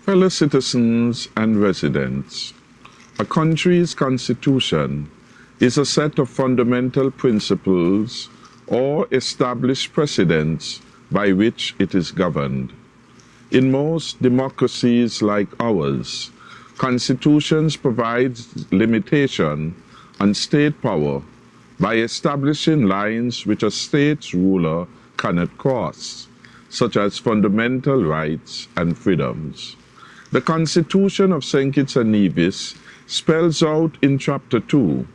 Fellow citizens and residents, a country's constitution is a set of fundamental principles or established precedents by which it is governed. In most democracies like ours, constitutions provide limitation on state power by establishing lines which a state's ruler cannot cross, such as fundamental rights and freedoms. The Constitution of St. Kitts and Nevis spells out in Chapter 2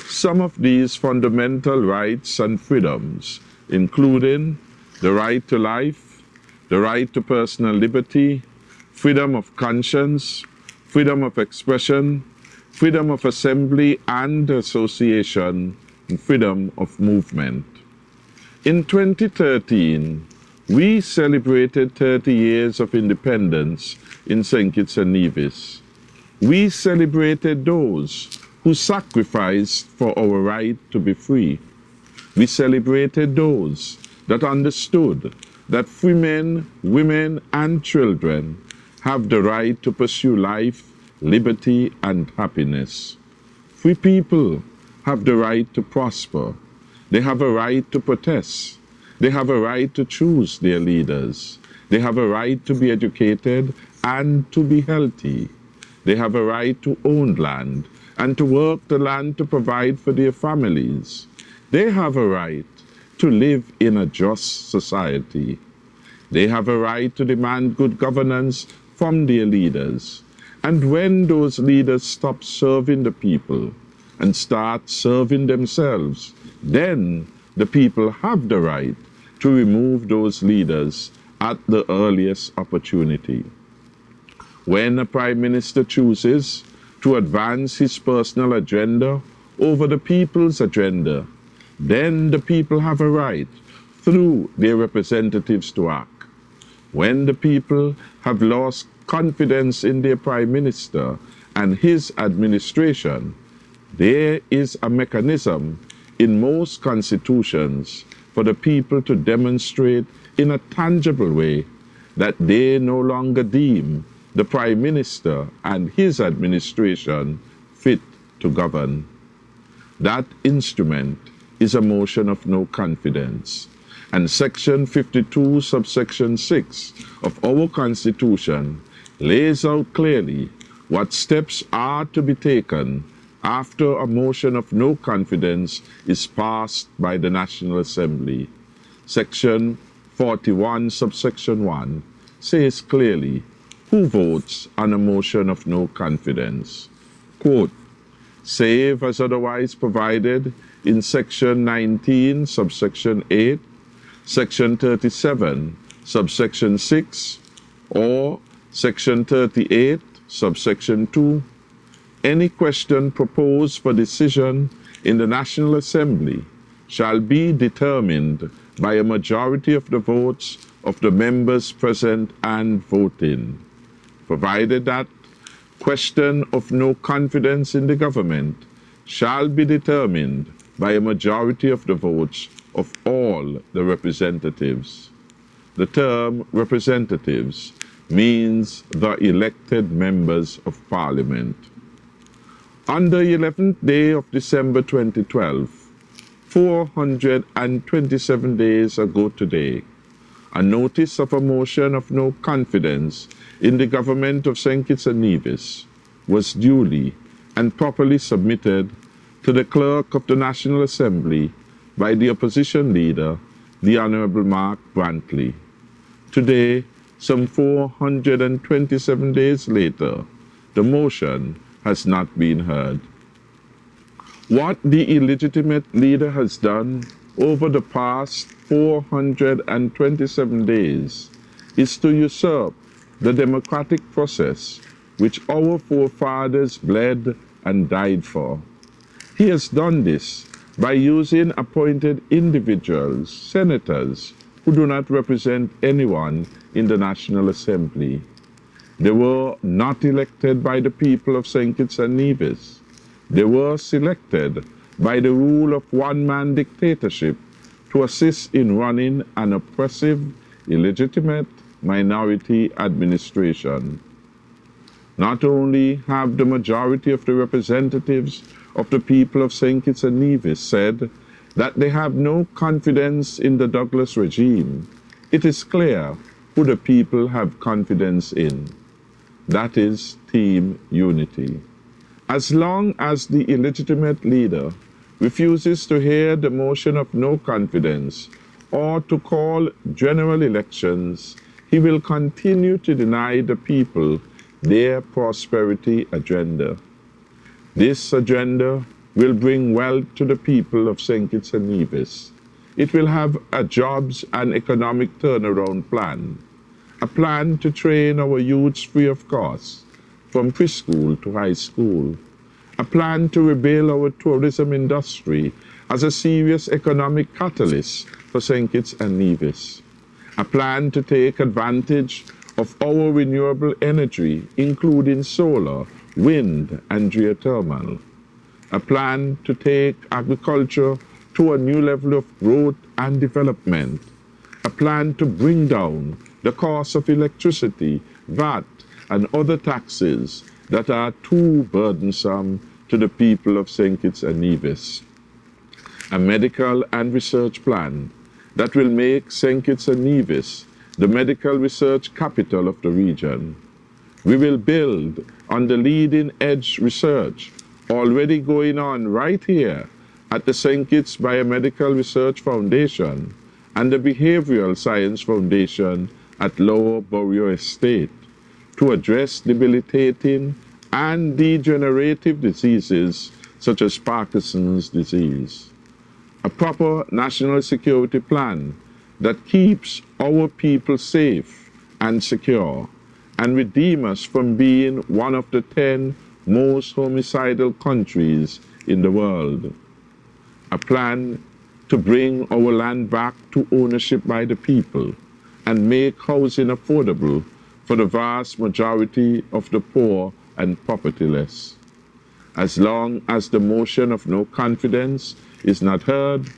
some of these fundamental rights and freedoms, including the right to life, the right to personal liberty, freedom of conscience, freedom of expression, freedom of assembly and association, and freedom of movement. In 2013, we celebrated 30 years of independence in St. Kitts and Nevis. We celebrated those who sacrificed for our right to be free. We celebrated those that understood that free men, women, and children have the right to pursue life, liberty, and happiness. Free people have the right to prosper. They have a right to protest. They have a right to choose their leaders. They have a right to be educated and to be healthy. They have a right to own land and to work the land to provide for their families. They have a right to live in a just society. They have a right to demand good governance from their leaders. And when those leaders stop serving the people and start serving themselves, then the people have the right to remove those leaders at the earliest opportunity. When a prime minister chooses to advance his personal agenda over the people's agenda, then the people have a right through their representatives to act. When the people have lost confidence in their prime minister and his administration, there is a mechanism in most constitutions for the people to demonstrate in a tangible way that they no longer deem the Prime Minister and his administration fit to govern. That instrument is a motion of no confidence, and Section 52, subsection 6 of our Constitution lays out clearly what steps are to be taken after a motion of no confidence is passed by the National Assembly. Section 41, subsection 1 says clearly who votes on a motion of no confidence. Quote, save as otherwise provided in Section 19, subsection 8, Section 37, subsection 6, or Section 38, subsection 2, any question proposed for decision in the National Assembly shall be determined by a majority of the votes of the members present and voting, provided that question of no confidence in the government shall be determined by a majority of the votes of all the representatives. The term representatives means the elected members of Parliament. On the 11th day of December 2012, 427 days ago today, a notice of a motion of no confidence in the government of St. Kitts and Nevis was duly and properly submitted to the Clerk of the National Assembly by the opposition leader, the Honourable Mark Brantley. Today, some 427 days later, the motion has not been heard. What the illegitimate leader has done over the past 427 days is to usurp the democratic process which our forefathers bled and died for. He has done this by using appointed individuals, senators, who do not represent anyone in the National Assembly. They were not elected by the people of St. Kitts and Nevis. They were selected by the rule of one-man dictatorship to assist in running an oppressive, illegitimate minority administration. not only have the majority of the representatives of the people of St. Kitts and Nevis said that they have no confidence in the Douglas regime, it is clear who the people have confidence in. That is Team Unity. As long as the illegitimate leader refuses to hear the motion of no confidence or to call general elections, he will continue to deny the people their prosperity agenda. This agenda will bring wealth to the people of St. Kitts and Nevis. It will have a jobs and economic turnaround plan, a plan to train our youths free of cost, from preschool to high school, a plan to rebuild our tourism industry as a serious economic catalyst for St. Kitts and Nevis, a plan to take advantage of our renewable energy, including solar, wind, and geothermal, a plan to take agriculture to a new level of growth and development, a plan to bring down the cost of electricity, VAT, and other taxes that are too burdensome to the people of St. Kitts and Nevis, a medical and research plan that will make St. Kitts and Nevis the medical research capital of the region. We will build on the leading edge research already going on right here at the St. Kitts Biomedical Research Foundation and the Behavioral Science Foundation at Lower Borio Estate to address debilitating and degenerative diseases such as Parkinson's disease. A proper national security plan that keeps our people safe and secure and redeem us from being one of the 10 most homicidal countries in the world. A plan to bring our land back to ownership by the people and make housing affordable for the vast majority of the poor and propertyless. As long as the motion of no confidence is not heard,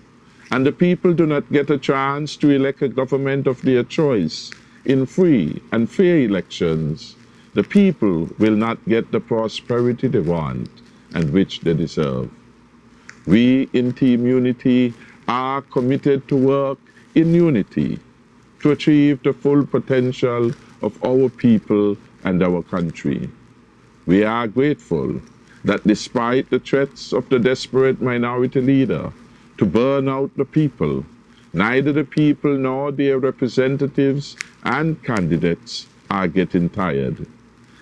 and the people do not get a chance to elect a government of their choice in free and fair elections, the people will not get the prosperity they want and which they deserve. We in Team Unity are committed to work in unity to achieve the full potential of our people and our country. We are grateful that despite the threats of the desperate minority leader to burn out the people, neither the people nor their representatives and candidates are getting tired.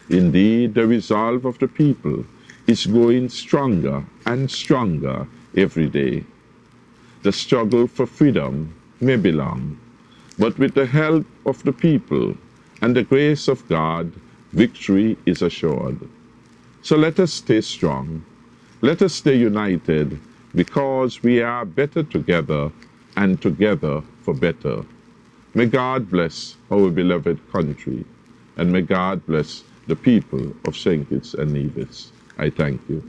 Indeed, the resolve of the people is growing stronger and stronger every day. The struggle for freedom may be long, but with the help of the people and the grace of God, victory is assured. So let us stay strong. Let us stay united, because we are better together and together for better. May God bless our beloved country, and may God bless the people of St. Kitts and Nevis. I thank you.